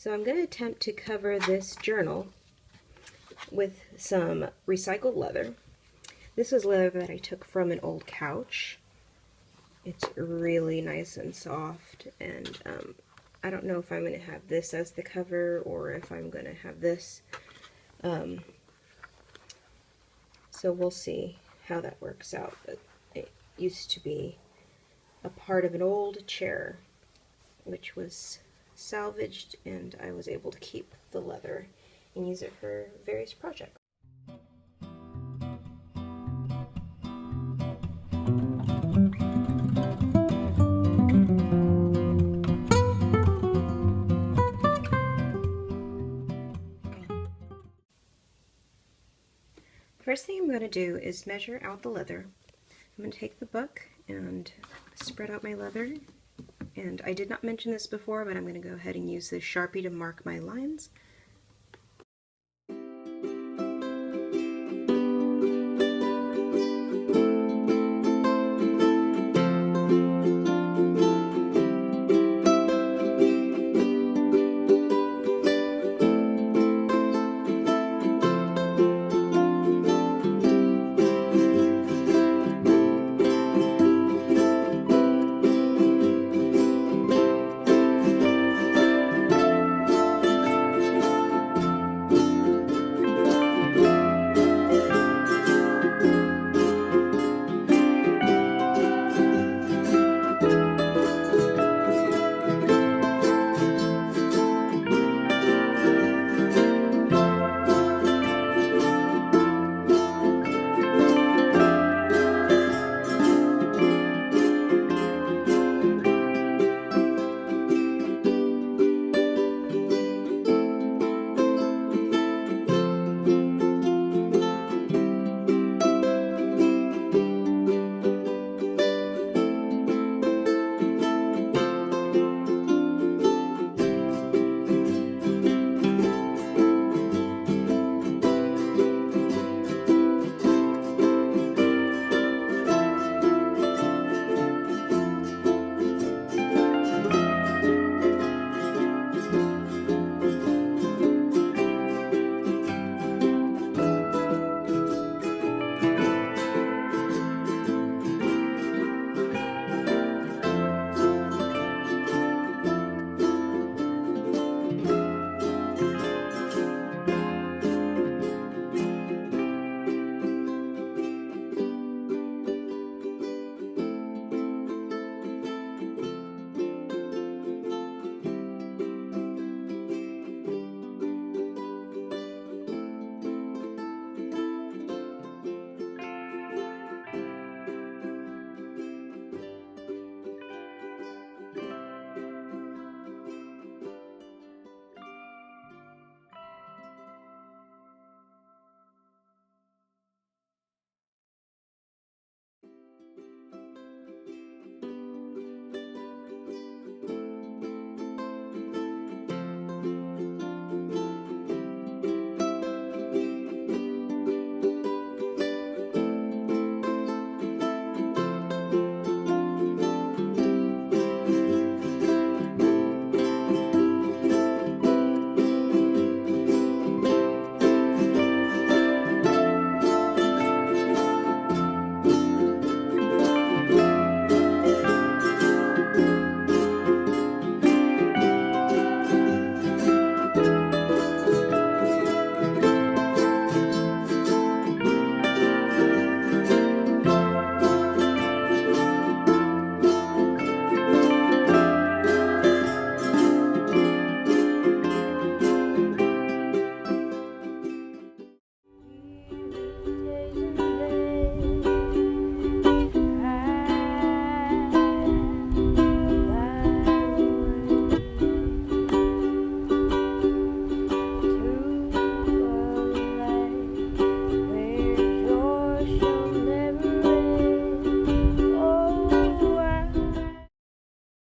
So I'm going to attempt to cover this journal with some recycled leather. This is leather that I took from an old couch. It's really nice and soft, and I don't know if I'm going to have this as the cover or if I'm going to have this. So we'll see how that works out. But it used to be a part of an old chair, which was salvaged, and I was able to keep the leather and use it for various projects. First thing I'm going to do is measure out the leather. I'm going to take the book and spread out my leather. And I did not mention this before, but I'm going to go ahead and use this Sharpie to mark my lines.